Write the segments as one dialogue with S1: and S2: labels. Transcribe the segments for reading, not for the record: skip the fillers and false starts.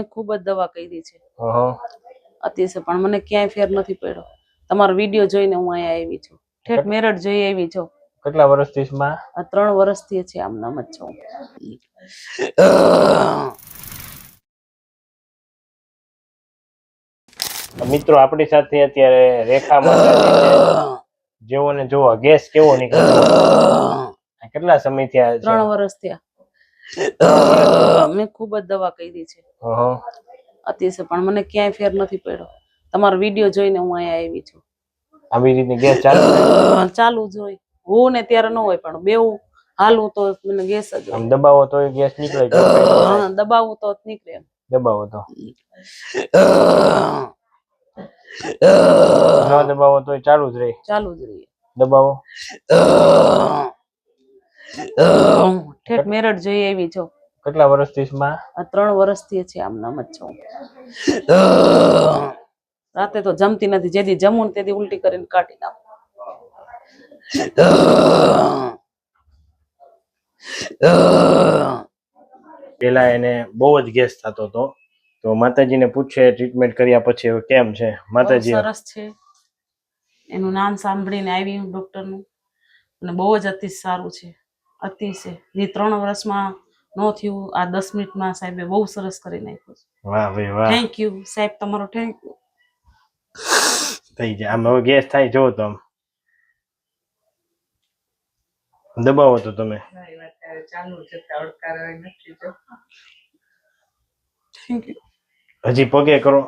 S1: મેં ખૂબ જ દવા કરી છે
S2: ઓહો
S1: અતિશય, પણ મને ક્યાંય ફેર નથી પડ્યો. તમારો વિડિયો જોઈને હું અહીંયા આવી છું, ઠેઠ મેરઠ જઈ આવી છું.
S2: કેટલા વર્ષથી માં?
S1: 3 વર્ષથી છે, આમ નામ જ છું.
S2: મિત્રો આપણી સાથે અત્યારે રેખા માતાજી છે. જેવો ને જોવો ગેસ કેવો નીકળ્યો. કેટલા સમય થયા?
S1: 3 વર્ષ થયા. મેં ખૂબ જ દવા કરી છે અતિશય, પણ મને ક્યાંય ફેર નથી પડ્યો. તમારો વિડિયો જોઈને હું અહીંયા આવી છું.
S2: આવી રીતે ગેસ
S1: ચાલુ જ હોય, હું ને ત્યારે ન હોય, પણ બેવું હાલવું તો મને ગેસ જ હોય.
S2: આમ દબાવો તો ગેસ નીકળે?
S1: હા, દબાવું તો નીકળે. એમ
S2: દબાવો તો ન દબાવો તો ચાલુ જ રહે?
S1: ચાલુ જ રહે.
S2: દબાવો.
S1: ઠેઠ મેરઠ જઈ આવી છો.
S2: કેટલા વર્ષથી માં?
S1: 3 વર્ષથી છે, આમ નામ જ છું. રાતે તો જમતી નથી, જેદી જમું ને તેદી ઉલટી કરીને કાઢી નાખું.
S2: પેલા એને બહુ જ ગેસ થતો હતો, તો માતાજીને પૂછે ટ્રીટમેન્ટ કર્યા પછી હવે કેમ છે? માતાજી
S1: સરસ છે. એનું નામ સાંભળીને આવી હું ડોક્ટરનું, અને બહુ જ અતિ સારું છે. અતિશય જે 3 વર્ષમાં ન થયું, આ 10 મિનિટમાં સાહેબે બહુ સરસ કરી નાખ્યું.
S2: વાહ ભાઈ વાહ,
S1: થેન્ક યુ સાહેબ, તમારો થેન્ક યુ.
S2: થઈ જાય આમ. હવે ગેસ થાય જો તો આમ દબાવો તો તમે. હજી પગે કરો.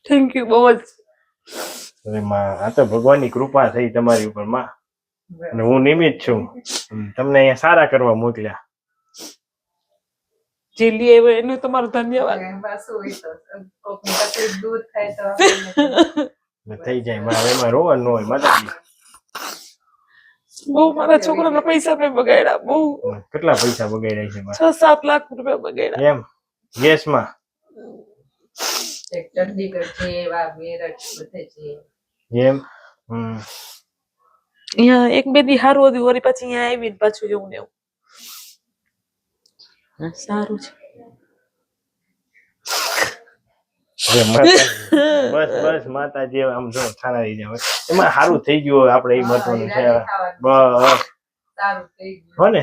S1: થેન્ક યુ બહુ જ.
S2: અરે માં, આ તો ભગવાનની કૃપા થઈ તમારી ઉપર માં, અને હું નિમિત્ત છું. તમને અહીંયા સારા કરવા મોકલ્યા.
S1: જે લઈ આવ્યો એનો તમારો ધન્યવાદ.
S2: થઈ જાય માં, એમાં રોવાનું ન હોય માતાજી.
S1: બહુ મારા છોકરાના પૈસા મેં બગાડ્યા, બહુ.
S2: કેટલા પૈસા બગાડ્યા છે?
S1: 6-7 લાખ રૂપિયા બગાડ્યા.
S2: એમ ગેસમાં? એમ
S1: અહીંયા 1-2 દી સારું હતું, વળી પાછી અહીંયા આવીને પાછું એવું ને એવું. સારું છે.
S2: બસ બસ માતાજી આમ જો સારા રહી જાય, એમાં સારું થઈ ગયું. આપણે એ મહત્વનું છે. બસ હો ને,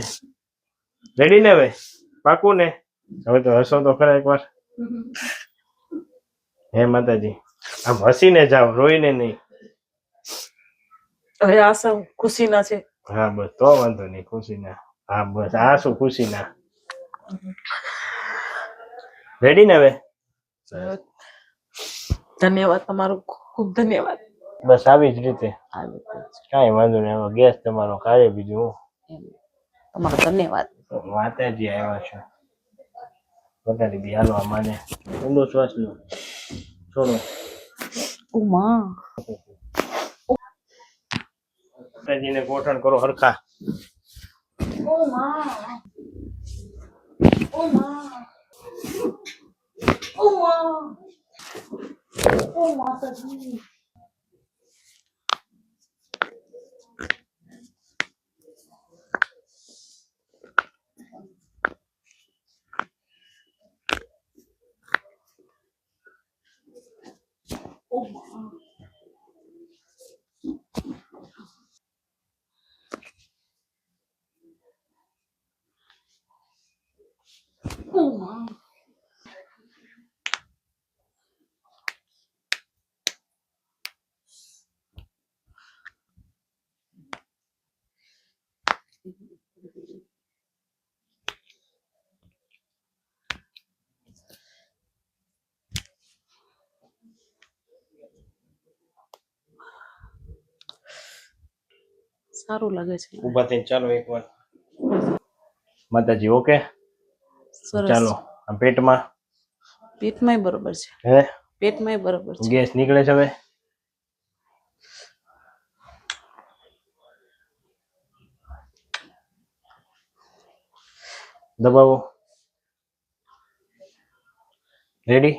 S2: રેડી ને? હવે પાકું ને? હવે તો હસો તો ખરા એકવાર. હે માતાજી, આમ હસીને જાવ, રોઈને નહીં.
S1: હવે આશા ખુશીના છે.
S2: હા બસ, તો વાંધો નહીં, ખુશીના. હા બસ, આ શું ખુશીના. રેડી ને હવે?
S1: ધન્યવાદ તમારો, ખૂબ ધન્યવાદ.
S2: બસ આવી જ રીતે, કાંઈ વાંધો નહીં. હવે ગેસ તમારો કાઢે, બીજું હું.
S1: તમારો ધન્યવાદ.
S2: માતાજી આવ્યા છે. બધાની બી હાલવા માને ઊંડો શ્વાસ લો, છોડો.
S1: ઉમા
S2: માતાજીને ગોઠણ કરો હરખા.
S1: ઉમા ઉમા ઉમા ઉમા સજી. સારું લાગે છે.
S2: ઊભા થઈને ચાલો એકવાર. માતાજી ઓકે, ચાલો. આ પેટમાં?
S1: પેટમાંય બરોબર છે.
S2: હે,
S1: પેટમાંય બરોબર છે.
S2: ગેસ નીકળે છે હવે? દબાવો. રેડી?